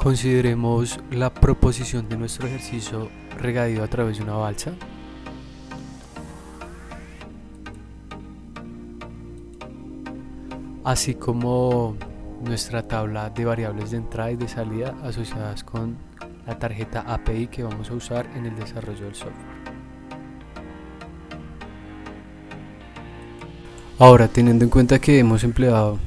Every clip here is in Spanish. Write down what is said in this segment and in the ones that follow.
Consideremos la proposición de nuestro ejercicio regadío a través de una balsa. Así como nuestra tabla de variables de entrada y de salida asociadas con la tarjeta API que vamos a usar en el desarrollo del software. Ahora, teniendo en cuenta que hemos empleado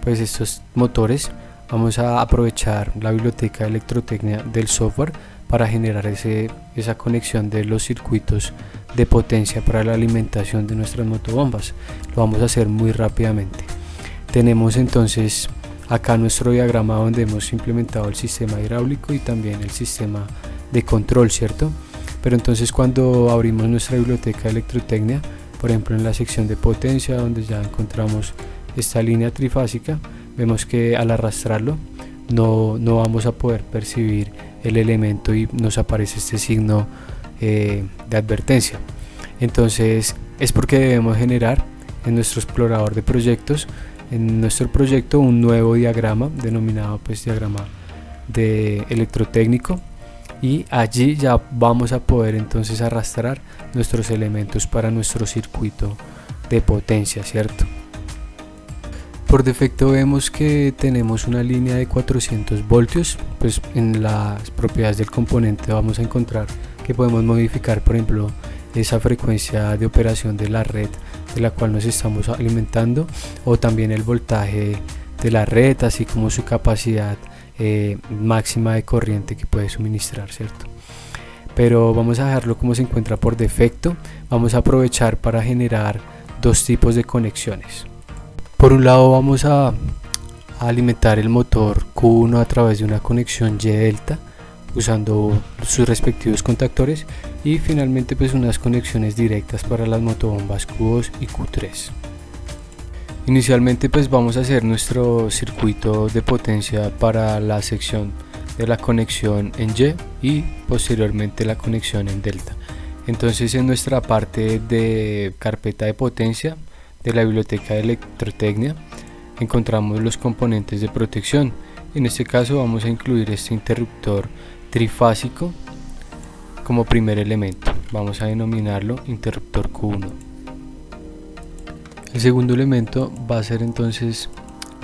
estos motores, vamos a aprovechar la biblioteca de electrotecnia del software para generar esa conexión de los circuitos de potencia para la alimentación de nuestras motobombas. Lo vamos a hacer muy rápidamente. Tenemos entonces acá nuestro diagrama donde hemos implementado el sistema hidráulico y también el sistema de control, ¿cierto? Pero entonces cuando abrimos nuestra biblioteca de electrotecnia, por ejemplo en la sección de potencia, donde ya encontramos esta línea trifásica, vemos que al arrastrarlo no vamos a poder percibir el elemento y nos aparece este signo de advertencia. Entonces es porque debemos generar en nuestro explorador de proyectos, en nuestro proyecto, un nuevo diagrama denominado diagrama de electrotécnico, y allí ya vamos a poder entonces arrastrar nuestros elementos para nuestro circuito de potencia, ¿cierto? Por defecto vemos que tenemos una línea de 400 voltios, pues en las propiedades del componente vamos a encontrar que podemos modificar, por ejemplo, esa frecuencia de operación de la red de la cual nos estamos alimentando, o también el voltaje de la red, así como su capacidad máxima de corriente que puede suministrar, ¿cierto? Pero vamos a dejarlo como se encuentra por defecto. Vamos a aprovechar para generar dos tipos de conexiones. Por un lado vamos a alimentar el motor Q1 a través de una conexión Y delta usando sus respectivos contactores, y finalmente unas conexiones directas para las motobombas Q2 y Q3. Inicialmente vamos a hacer nuestro circuito de potencia para la sección de la conexión en Y y posteriormente la conexión en delta. Entonces en nuestra parte de carpeta de potencia de la biblioteca de electrotecnia encontramos los componentes de protección. En este caso vamos a incluir este interruptor trifásico como primer elemento. Vamos a denominarlo interruptor Q1. El segundo elemento va a ser entonces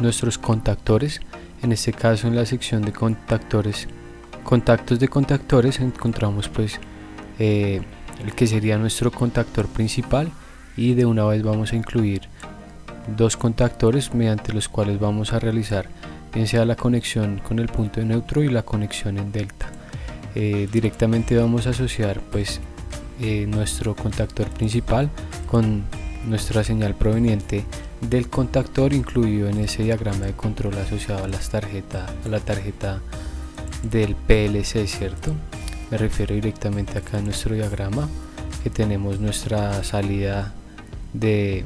nuestros contactores. En este caso, en la sección de contactores, contactos de contactores, encontramos el que sería nuestro contactor principal, y de una vez vamos a incluir dos contactores mediante los cuales vamos a realizar bien sea la conexión con el punto de neutro y la conexión en delta. Directamente vamos a asociar nuestro contactor principal con nuestra señal proveniente del contactor incluido en ese diagrama de control asociado a la tarjeta del PLC, ¿cierto? Me refiero directamente acá a nuestro diagrama, que tenemos nuestra salida de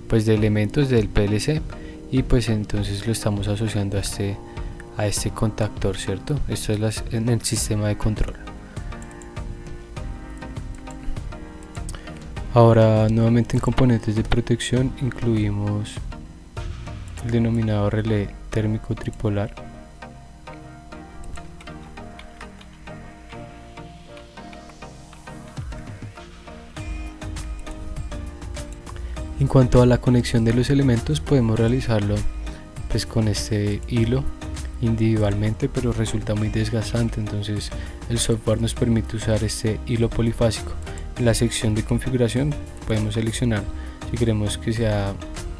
elementos del PLC, y entonces lo estamos asociando a este contactor, ¿cierto? Esto es en el sistema de control. Ahora nuevamente en componentes de protección incluimos el denominado relé térmico tripolar, en cuanto a la conexión de los elementos, podemos realizarlo con este hilo individualmente, pero resulta muy desgastante. Entonces el software nos permite usar este hilo polifásico. En la sección de configuración podemos seleccionar si queremos que sea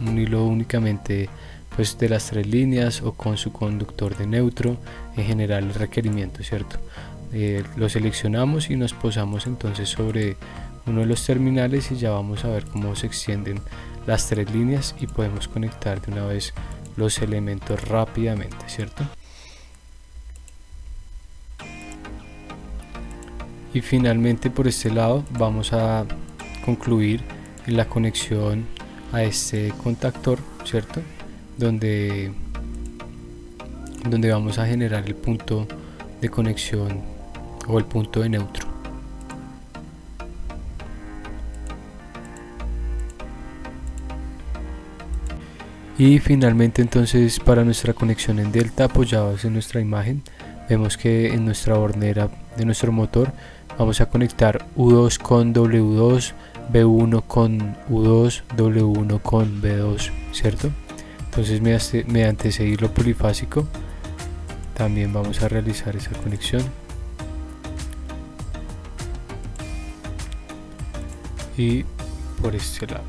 un hilo únicamente de las 3 líneas o con su conductor de neutro. En general el requerimiento, ¿cierto? Lo seleccionamos y nos posamos entonces sobre uno de los terminales, y ya vamos a ver cómo se extienden las 3 líneas y podemos conectar de una vez los elementos rápidamente, ¿cierto? Y finalmente por este lado vamos a concluir en la conexión a este contactor, ¿cierto? Donde vamos a generar el punto de conexión o el punto de neutro. Y finalmente entonces para nuestra conexión en delta apoyados en nuestra imagen, vemos que en nuestra hornera de nuestro motor vamos a conectar U2 con W2, B1 con U2, W1 con B2, ¿cierto? Entonces mediante ese hilo polifásico también vamos a realizar esa conexión. Y por este lado.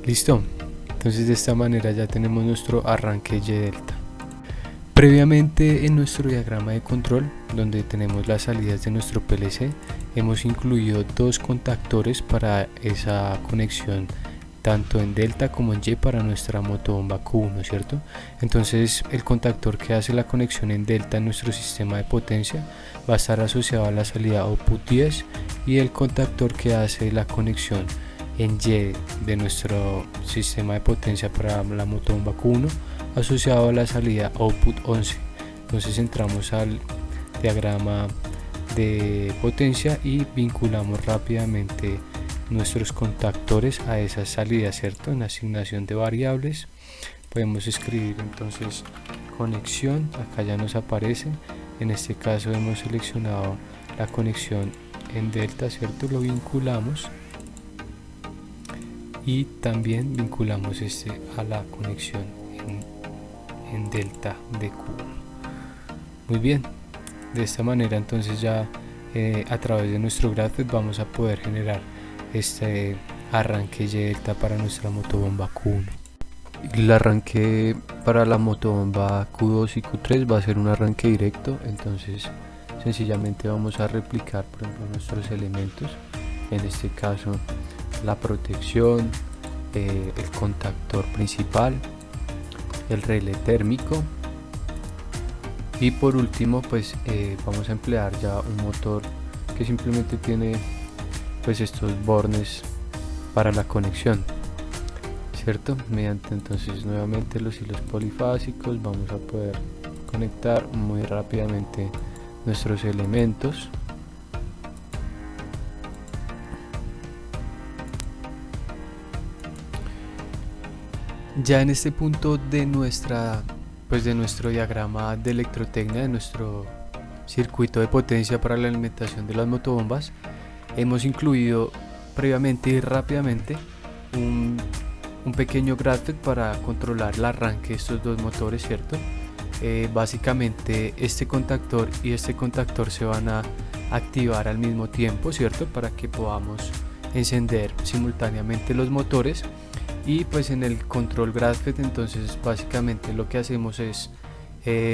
Listo. Entonces de esta manera ya tenemos nuestro arranque Y delta. Previamente en nuestro diagrama de control, donde tenemos las salidas de nuestro PLC, hemos incluido dos contactores para esa conexión tanto en delta como en Y para nuestra motobomba Q1, ¿cierto? Entonces el contactor que hace la conexión en delta en nuestro sistema de potencia va a estar asociado a la salida output 10, y el contactor que hace la conexión en Y de nuestro sistema de potencia para la motobomba Q1 asociado a la salida output 11. Entonces entramos al diagrama de potencia y vinculamos rápidamente nuestros contactores a esas salidas, ¿cierto? En asignación de variables podemos escribir entonces conexión, acá ya nos aparece. En este caso hemos seleccionado la conexión en delta, ¿cierto? Lo vinculamos y también vinculamos a la conexión en delta de Q. Muy bien, de esta manera entonces ya a través de nuestro graphic vamos a poder generar este arranque Y delta para nuestra motobomba Q1. El arranque para la motobomba Q2 y Q3 va a ser un arranque directo, entonces sencillamente vamos a replicar por ejemplo nuestros elementos, en este caso la protección, el contactor principal, el relé térmico, y por último pues vamos a emplear ya un motor que simplemente tiene pues estos bornes para la conexión, ¿cierto? Mediante entonces nuevamente los hilos polifásicos vamos a poder conectar muy rápidamente nuestros elementos. Ya en este punto de nuestro diagrama de electrotecnia, de nuestro circuito de potencia para la alimentación de las motobombas, hemos incluido previamente y rápidamente un pequeño graphic para controlar el arranque de estos dos motores, ¿cierto? Básicamente este contactor y este contactor se van a activar al mismo tiempo, ¿cierto? Para que podamos encender simultáneamente los motores. Y pues en el control graphic entonces básicamente lo que hacemos es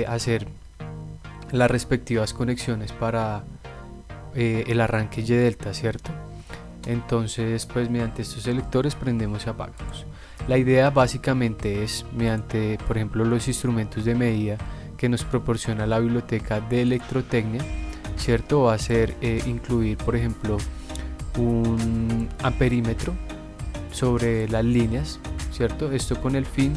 hacer las respectivas conexiones para el arranque Y delta, ¿cierto? Entonces pues mediante estos selectores prendemos y apagamos. La idea básicamente es mediante por ejemplo los instrumentos de medida que nos proporciona la biblioteca de electrotecnia, ¿cierto? Va a ser incluir por ejemplo un amperímetro sobre las líneas, ¿cierto? Esto con el fin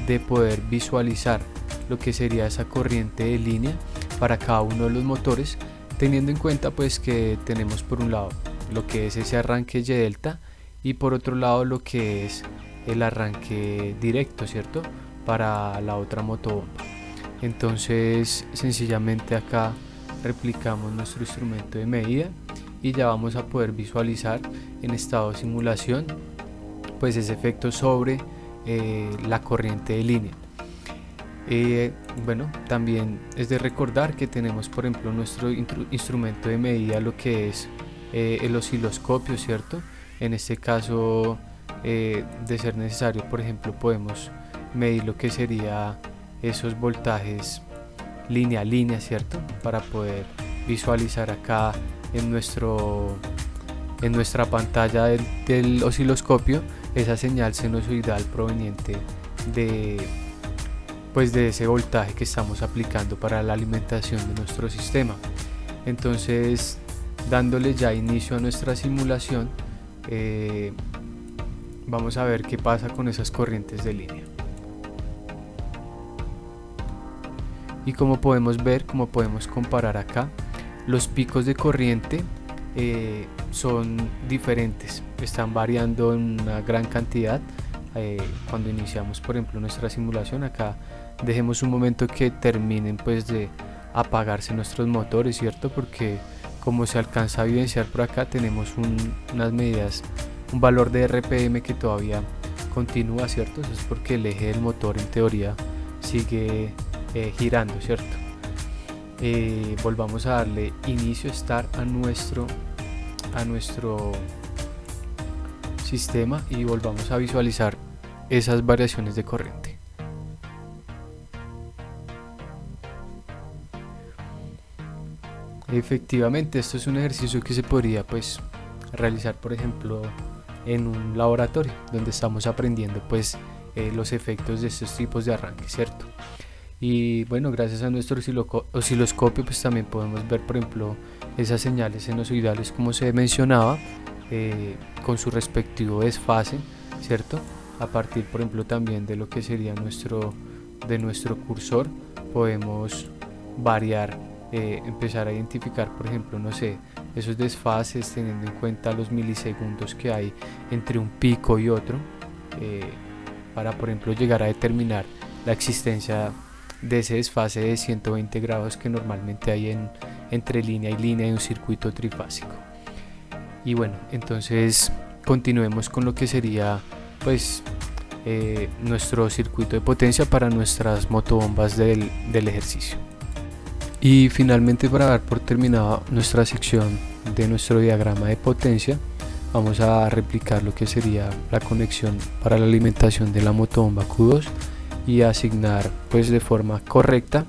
de poder visualizar lo que sería esa corriente de línea para cada uno de los motores, teniendo en cuenta pues que tenemos por un lado lo que es ese arranque Y delta y por otro lado lo que es el arranque directo, ¿cierto? Para la otra motobomba. Entonces sencillamente acá replicamos nuestro instrumento de medida y ya vamos a poder visualizar en estado de simulación pues ese efecto sobre la corriente de línea. Bueno, también es de recordar que tenemos por ejemplo nuestro instrumento de medida, lo que es el osciloscopio, ¿cierto? En este caso de ser necesario por ejemplo podemos medir lo que sería esos voltajes línea a línea, ¿cierto? Para poder visualizar acá en nuestra pantalla del osciloscopio esa señal sinusoidal proveniente de ese voltaje que estamos aplicando para la alimentación de nuestro sistema. Entonces dándole ya inicio a nuestra simulación, vamos a ver qué pasa con esas corrientes de línea. Y como podemos ver, como podemos comparar acá, los picos de corriente son diferentes, están variando en una gran cantidad. Cuando iniciamos por ejemplo nuestra simulación, acá dejemos un momento que terminen pues de apagarse nuestros motores, cierto, porque como se alcanza a evidenciar por acá tenemos unas medidas, un valor de RPM que todavía continúa, cierto. Eso es porque el eje del motor en teoría sigue girando, cierto. Volvamos a darle inicio, start a nuestro sistema y volvamos a visualizar esas variaciones de corriente. Efectivamente, esto es un ejercicio que se podría pues realizar por ejemplo en un laboratorio donde estamos aprendiendo pues los efectos de estos tipos de arranque, cierto. Y bueno, gracias a nuestro osciloscopio pues también podemos ver por ejemplo esas señales sinusoidales como se mencionaba, con su respectivo desfase, cierto. A partir por ejemplo también de lo que sería nuestro cursor podemos variar, empezar a identificar por ejemplo, no sé, esos desfases teniendo en cuenta los milisegundos que hay entre un pico y otro, para por ejemplo llegar a determinar la existencia de ese desfase de 120 grados que normalmente hay entre línea y línea de un circuito trifásico. Y bueno, entonces continuemos con lo que sería pues nuestro circuito de potencia para nuestras motobombas del ejercicio. Y finalmente, para dar por terminada nuestra sección de nuestro diagrama de potencia, vamos a replicar lo que sería la conexión para la alimentación de la motobomba Q2 y asignar pues de forma correcta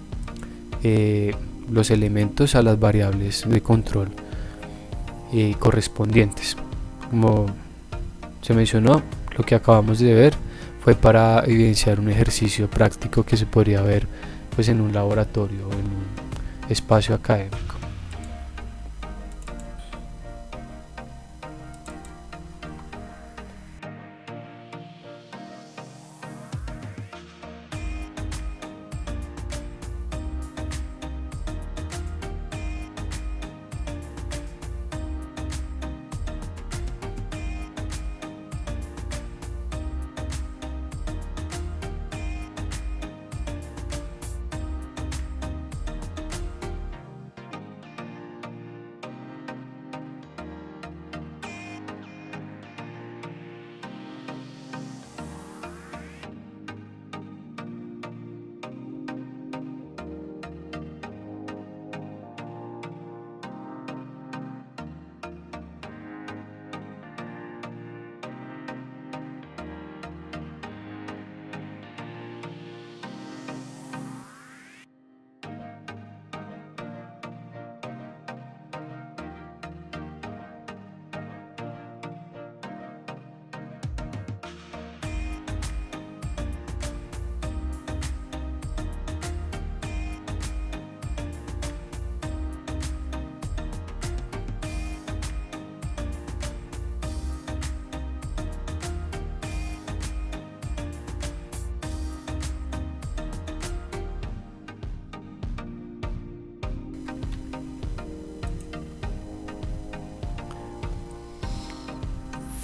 los elementos a las variables de control correspondientes. Como se mencionó, lo que acabamos de ver fue para evidenciar un ejercicio práctico que se podría ver pues en un laboratorio o en un espacio académico.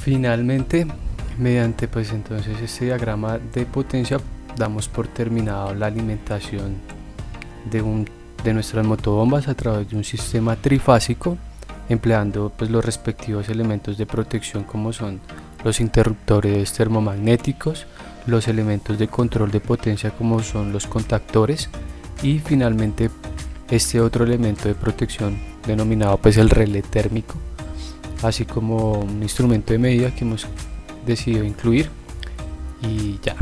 Finalmente, mediante pues entonces este diagrama de potencia damos por terminado la alimentación de nuestras motobombas a través de un sistema trifásico, empleando pues los respectivos elementos de protección como son los interruptores termomagnéticos, los elementos de control de potencia como son los contactores y finalmente este otro elemento de protección denominado pues el relé térmico, así como un instrumento de medida que hemos decidido incluir. Y ya.